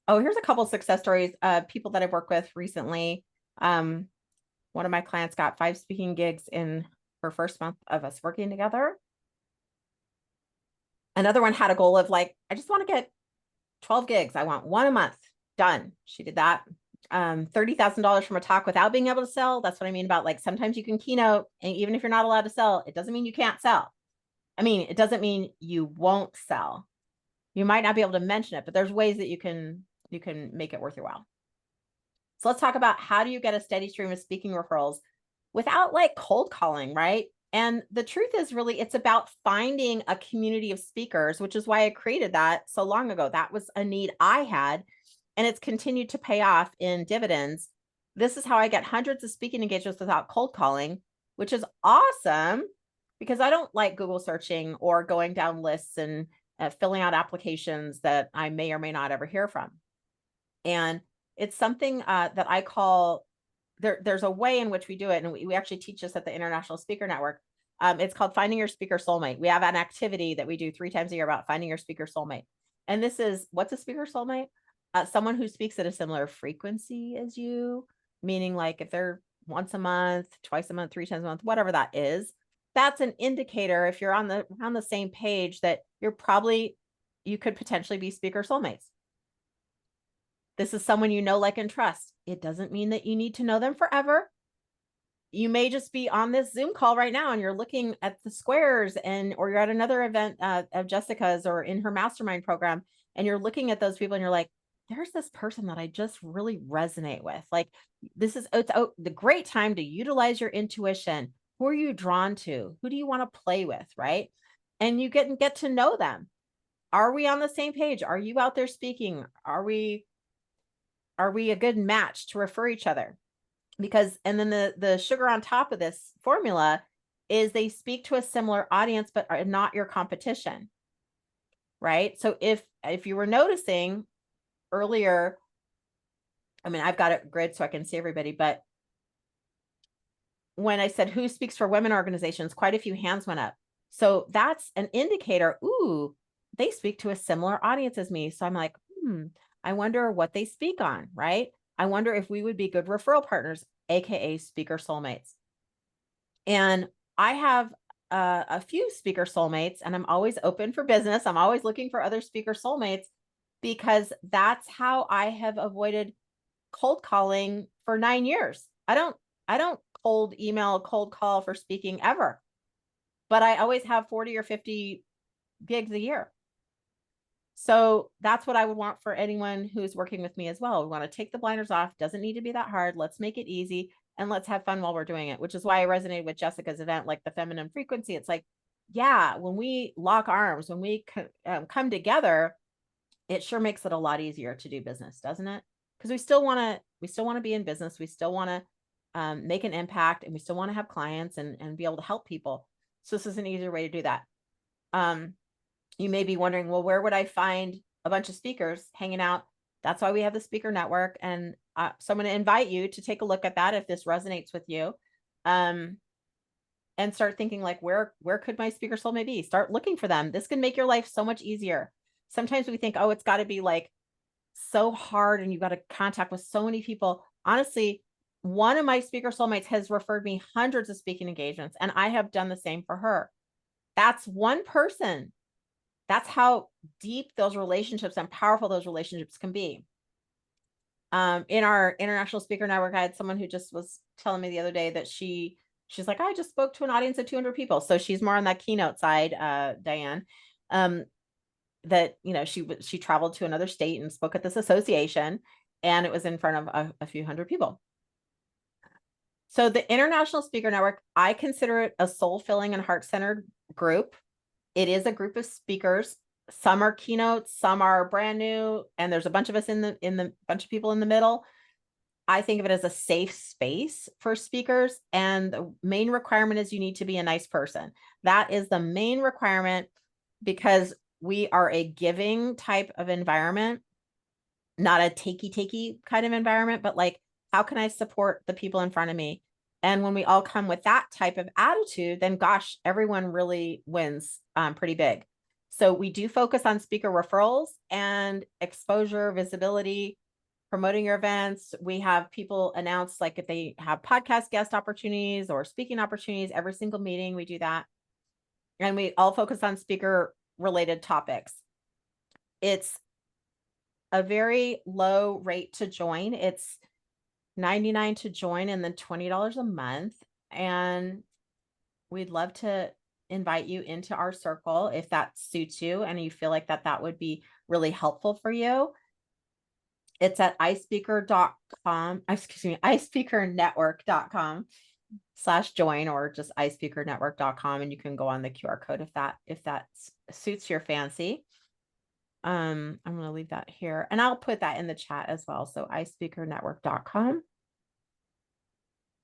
Oh, here's a couple success stories of people that I've worked with recently. One of my clients got 5 speaking gigs in her first month of us working together. Another one had a goal of like, I just want to get 12 gigs. I want 1 a month. Done. She did that. $30,000 from a talk without being able to sell. That's what I mean about like, sometimes you can keynote and even if you're not allowed to sell, it doesn't mean you can't sell. I mean, it doesn't mean you won't sell. You might not be able to mention it, but there's ways that you can make it worth your while. So let's talk about how do you get a steady stream of speaking referrals without like cold calling, right? And the truth is really, it's about finding a community of speakers, which is why I created that so long ago. That was a need I had, and it's continued to pay off in dividends. This is how I get hundreds of speaking engagements without cold calling, which is awesome because I don't like Google searching or going down lists and filling out applications that I may or may not ever hear from. And it's something that I call there's a way in which we do it. And we actually teach this at the International Speaker Network. It's called Finding Your Speaker Soulmate. We have an activity that we do 3 times a year about finding your speaker soulmate. And this is what's a speaker soulmate? Someone who speaks at a similar frequency as you, meaning like if they're once a month, twice a month, 3 times a month, whatever that is, that's an indicator if you're on the same page that you could potentially be speaker soulmates. This is someone you know, like, and trust. It doesn't mean that you need to know them forever. You may just be on this Zoom call right now and you're looking at the squares or you're at another event of Jessica's or in her mastermind program, and you're looking at those people and you're like, there's this person that I just really resonate with. Like it's the great time to utilize your intuition. Who are you drawn to? Who do you want to play with? Right. And you get to know them. Are we on the same page? Are you out there speaking? Are we a good match to refer each other? Because and then the sugar on top of this formula is they speak to a similar audience but are not your competition, right? So if you were noticing earlier, I mean, I've got it grid so I can see everybody, but when I said who speaks for women organizations, quite a few hands went up. So that's an indicator. Ooh, they speak to a similar audience as me. So I'm like, I wonder what they speak on, right? I wonder if we would be good referral partners, AKA speaker soulmates. And I have a few speaker soulmates, and I'm always open for business. I'm always looking for other speaker soulmates because that's how I have avoided cold calling for 9 years. I don't cold email, cold call for speaking ever, but I always have 40 or 50 gigs a year. So that's what I would want for anyone who's working with me as well. We want to take the blinders off. Doesn't need to be that hard. Let's make it easy and let's have fun while we're doing it, which is why I resonated with Jessica's event, like the feminine frequency. It's like, yeah, when we lock arms, when we come together, it sure makes it a lot easier to do business, doesn't it? Because we still want to be in business. We still want to make an impact, and we still want to have clients and be able to help people. So this is an easier way to do that. You may be wondering, well, where would I find a bunch of speakers hanging out? That's why we have the speaker network. And so I'm going to invite you to take a look at that if this resonates with you. And start thinking like, where could my speaker soulmate be? Start looking for them. This can make your life so much easier. Sometimes we think, oh, it's got to be like so hard and you've got to contact with so many people. Honestly, one of my speaker soulmates has referred me hundreds of speaking engagements, and I have done the same for her. That's one person. That's how deep those relationships and powerful those relationships can be. In our international speaker network, I had someone who just was telling me the other day that she's like, I just spoke to an audience of 200 people. So she's more on that keynote side, Diane. That she traveled to another state and spoke at this association, and it was in front of a few hundred people. So the International Speaker Network, I consider it a soul-filling and heart-centered group. It is a group of speakers. Some are keynotes, some are brand new, and there's a bunch of us in the bunch of people in the middle. I think of it as a safe space for speakers, and the main requirement is you need to be a nice person. That is the main requirement, because we are a giving type of environment, not a takey kind of environment, but like, how can I support the people in front of me? And when we all come with that type of attitude, then gosh, everyone really wins pretty big. So we do focus on speaker referrals and exposure, visibility, promoting your events. We have people announce, like if they have podcast guest opportunities or speaking opportunities, every single meeting we do that. And we all focus on speaker related topics. It's a very low rate to join. It's $99 to join and then $20 a month. And we'd love to invite you into our circle if that suits you and you feel like that would be really helpful for you. It's at ispeakernetwork.com/join, or just ispeakernetwork.com, and you can go on the QR code if that suits your fancy. I'm going to leave that here, and I'll put that in the chat as well. So ispeakernetwork.com.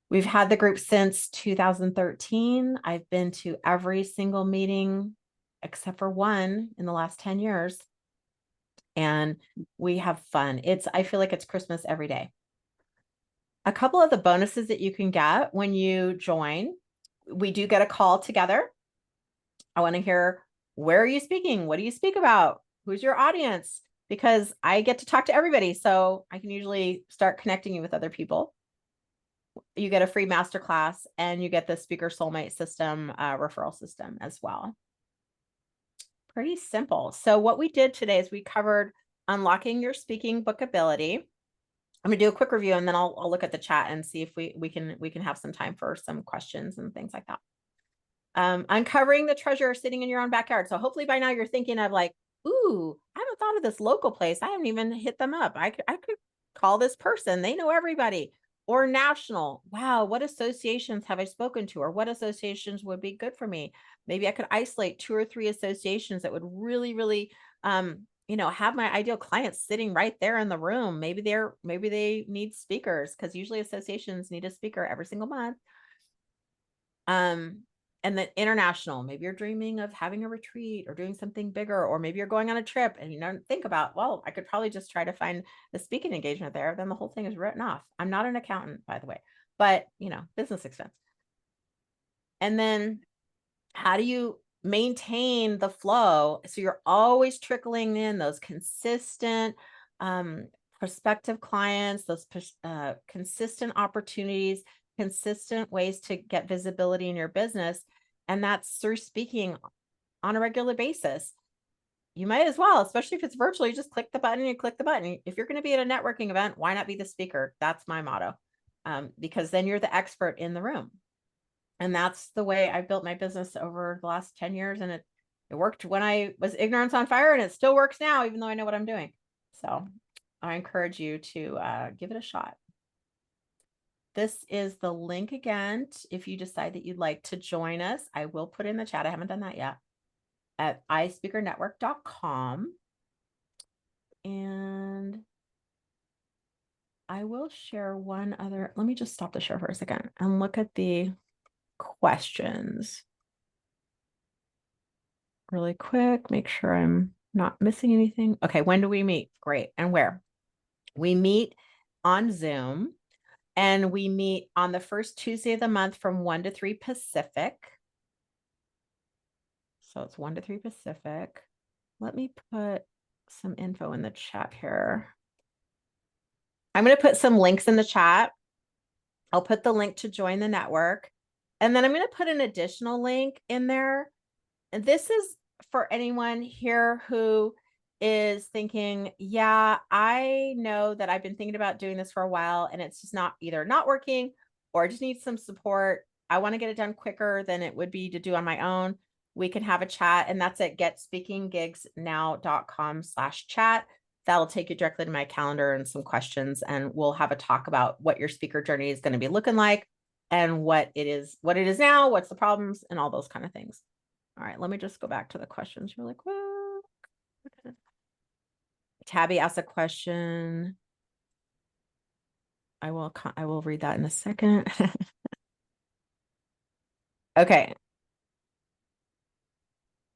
We've had the group since 2013. I've been to every single meeting except for one in the last 10 years. And we have fun. I feel like it's Christmas every day. A couple of the bonuses that you can get when you join, we do get a call together. I want to hear, where are you speaking? What do you speak about? Who's your audience? Because I get to talk to everybody. So I can usually start connecting you with other people. You get a free masterclass and you get the Speaker Soulmate system, referral system as well. Pretty simple. So what we did today is we covered unlocking your speaking book ability. I'm gonna do a quick review and then I'll look at the chat and see if we can have some time for some questions and things like that. Uncovering the treasure sitting in your own backyard. So hopefully by now you're thinking of like, ooh, I haven't thought of this local place. I haven't even hit them up. I could call this person. They know everybody. Or national. Wow, what associations have I spoken to? Or what associations would be good for me? Maybe I could isolate 2 or 3 associations that would really, really have my ideal clients sitting right there in the room. Maybe they need speakers, because usually associations need a speaker every single month. And then international, maybe you're dreaming of having a retreat or doing something bigger, or maybe you're going on a trip and think about, well, I could probably just try to find the speaking engagement there. Then the whole thing is written off. I'm not an accountant, by the way, but business expense. And then how do you maintain the flow so you're always trickling in those consistent prospective clients, those consistent opportunities, consistent ways to get visibility in your business, and that's through speaking on a regular basis. You might as well, especially if it's virtual, you just click the button and you click the button. If you're going to be at a networking event, why not be the speaker? That's my motto, because then you're the expert in the room. And that's the way I built my business over the last 10 years. And it worked when I was ignorance on fire, and it still works now, even though I know what I'm doing. So I encourage you to give it a shot. This is the link again. If you decide that you'd like to join us, I will put in the chat. I haven't done that yet, at ispeakernetwork.com. And I will share one other. Let me just stop the share for a second and look at the questions really quick. Make sure I'm not missing anything. Okay, when do we meet? Great. And where? We meet on Zoom, and we meet on the first Tuesday of the month from 1 to 3 Pacific. So it's 1 to 3 Pacific. Let me put some info in the chat here. I'm going to put some links in the chat. I'll put the link to join the network. And then I'm going to put an additional link in there. And this is for anyone here who is thinking, yeah, I know that I've been thinking about doing this for a while and it's just either not working, or I just need some support. I want to get it done quicker than it would be to do on my own. We can have a chat, and that's at getspeakinggigsnow.com/chat. That'll take you directly to my calendar and some questions, and we'll have a talk about what your speaker journey is going to be looking like and what it is now, what's the problems, and all those kind of things. All right, let me just go back to the questions really quick. Tabby asked a question. I will read that in a second. Okay.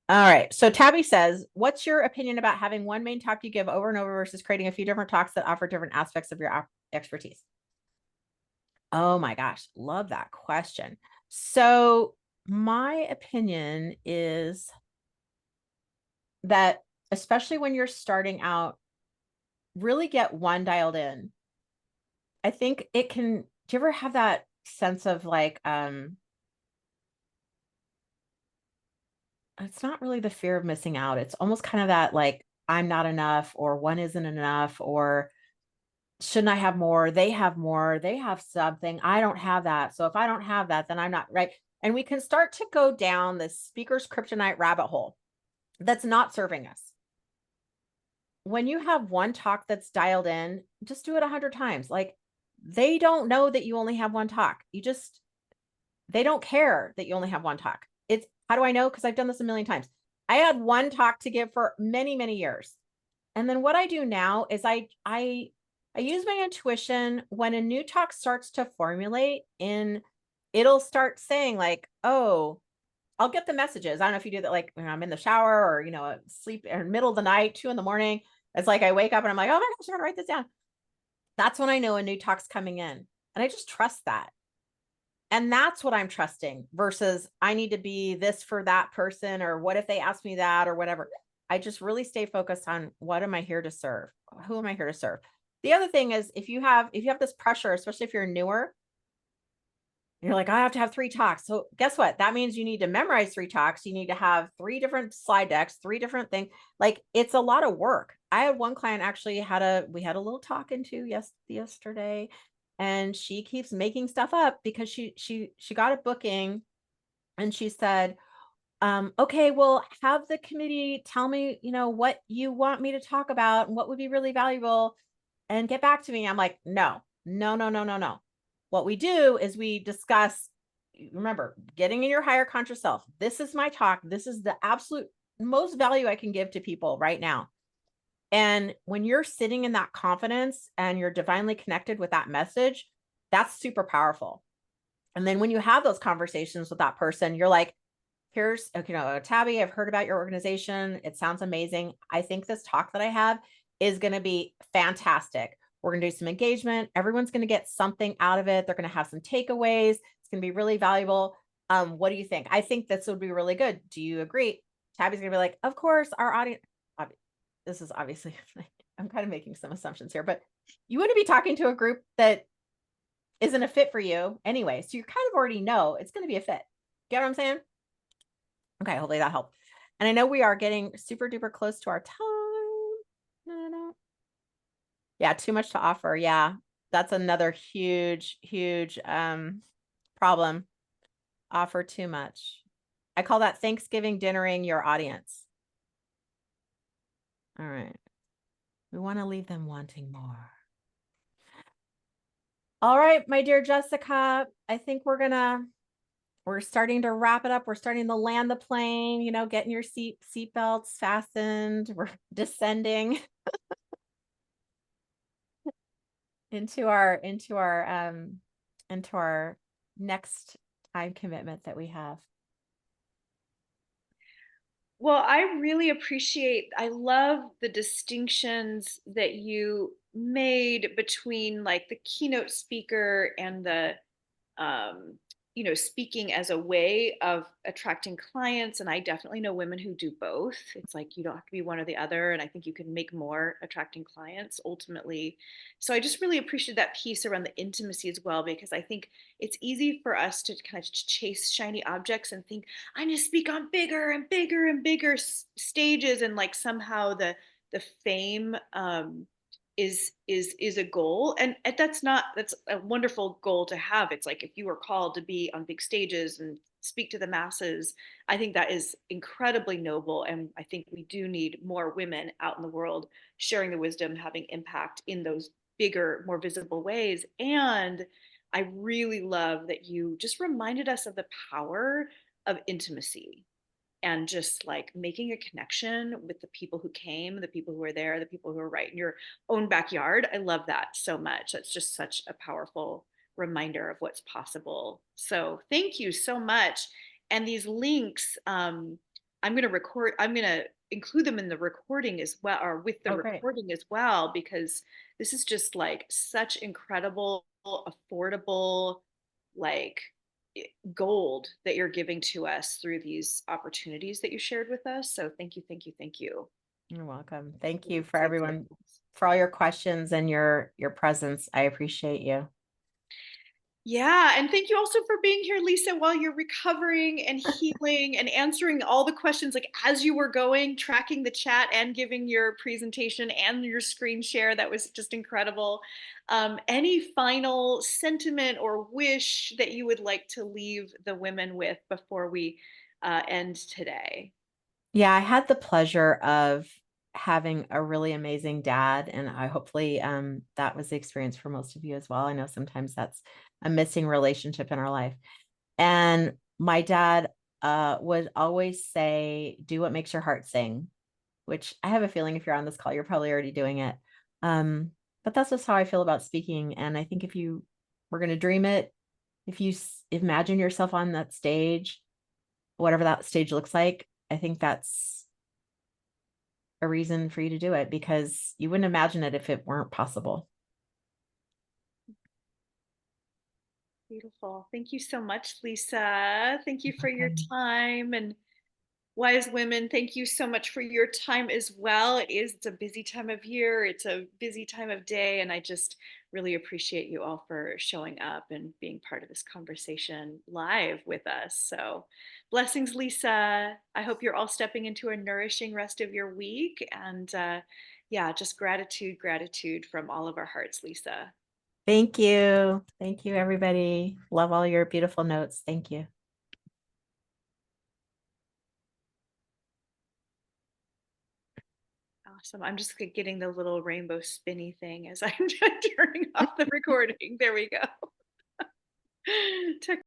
All right. So Tabby says, what's your opinion about having one main talk you give over and over versus creating a few different talks that offer different aspects of your expertise? Oh my gosh, love that question. So my opinion is that, especially when you're starting out, really get one dialed in. I think it can, do you ever have that sense of like, it's not really the fear of missing out. It's almost kind of that like, I'm not enough, or one isn't enough, or shouldn't I have more? They have more, they have something. I don't have that. So if I don't have that, then I'm not right. And we can start to go down this speaker's kryptonite rabbit hole that's not serving us. When you have one talk that's dialed in, just do it 100 times. Like, they don't know that you only have one talk. They don't care that you only have one talk. It's, how do I know? Because I've done this a million times. I had one talk to give for many, many years. And then what I do now is I I use my intuition when a new talk starts to formulate in it'll start saying like, "Oh, I'll get the messages." I don't know if you do that like when I'm in the shower or, sleep or middle of the night, 2 in the morning. It's like I wake up and I'm like, "Oh my gosh, I gotta write this down." That's when I know a new talk's coming in. And I just trust that. And that's what I'm trusting versus I need to be this for that person or what if they ask me that or whatever. I just really stay focused on what am I here to serve? Who am I here to serve? The other thing is if you have this pressure, especially if you're newer, you're like, I have to have 3 talks. So guess what? That means you need to memorize 3 talks. You need to have 3 different slide decks, 3 different things. Like it's a lot of work. I had one client actually we had a little talk into yesterday, and she keeps making stuff up because she got a booking and she said, okay, well, have the committee tell me, what you want me to talk about and what would be really valuable and get back to me. I'm like, no, no, no, no, no, no. What we do is we discuss, remember, getting in your higher conscious self. This is my talk. This is the absolute most value I can give to people right now. And when you're sitting in that confidence and you're divinely connected with that message, that's super powerful. And then when you have those conversations with that person, you're like, here's, okay, Tabby, I've heard about your organization. It sounds amazing. I think this talk that I have is going to be fantastic. We're going to do some engagement. Everyone's going to get something out of it. They're going to have some takeaways. It's going to be really valuable. What do you think? I think this would be really good. Do you agree? Tabby's going to be like, of course, our audience. This is obviously, I'm kind of making some assumptions here, but you wouldn't be talking to a group that isn't a fit for you anyway. So you kind of already know it's going to be a fit. Get what I'm saying? Okay, hopefully that helped. And I know we are getting super duper close to our time. No, no. Yeah, too much to offer. Yeah, that's another huge, huge problem. Offer too much. I call that Thanksgiving dinnering your audience. All right. We want to leave them wanting more. All right, my dear Jessica, I think we're starting to wrap it up. We're starting to land the plane, getting your seat belts fastened. We're descending into our next time commitment that we have. Well, I love the distinctions that you made between like the keynote speaker and the um, speaking as a way of attracting clients. And I definitely know women who do both. It's like you don't have to be one or the other. And I think you can make more attracting clients ultimately. So I just really appreciate that piece around the intimacy as well, because I think it's easy for us to kind of chase shiny objects and think, I need to speak on bigger and bigger and bigger stages. And like somehow the fame is a goal, and that's a wonderful goal to have. It's like if you were called to be on big stages and speak to the masses, I think that is incredibly noble, and I think we do need more women out in the world sharing the wisdom, having impact in those bigger, more visible ways. And I really love that you just reminded us of the power of intimacy and just like making a connection with the people who came, the people who were there, the people who were right in your own backyard. I love that so much. That's just such a powerful reminder of what's possible. So thank you so much. And these links, I'm going to include them in the recording as well, or with the Oh, great. recording as well, because this is just like such incredible, affordable, like gold that you're giving to us through these opportunities that you shared with us. So thank you, thank you, thank you. You're welcome. Thank you for So everyone excited. for all your questions and your presence. I appreciate you. Yeah, and thank you also for being here, Leisa, while you're recovering and healing and answering all the questions, like as you were going, tracking the chat and giving your presentation and your screen share. That was just incredible. Any final sentiment or wish that you would like to leave the women with before we end today? Yeah, I had the pleasure of having a really amazing dad, and I hopefully that was the experience for most of you as well. I know sometimes that's a missing relationship in our life. And my dad would always say, do what makes your heart sing, which I have a feeling if you're on this call, you're probably already doing it. But that's just how I feel about speaking. And I think if you were going to dream it, if you imagine yourself on that stage, whatever that stage looks like, I think that's a reason for you to do it, because you wouldn't imagine it if it weren't possible. Beautiful. Thank you so much, Lisa. Thank you for your Okay. time. And wise women, thank you so much for your time as well. It's a busy time of year, it's a busy time of day, and I just really appreciate you all for showing up and being part of this conversation live with us. So, blessings, Lisa. I hope you're all stepping into a nourishing rest of your week. And yeah, just gratitude, gratitude from all of our hearts, Lisa. Thank you. Thank you, everybody. Love all your beautiful notes. Thank you. Awesome. I'm just getting the little rainbow spinny thing as I'm turning off the recording. There we go.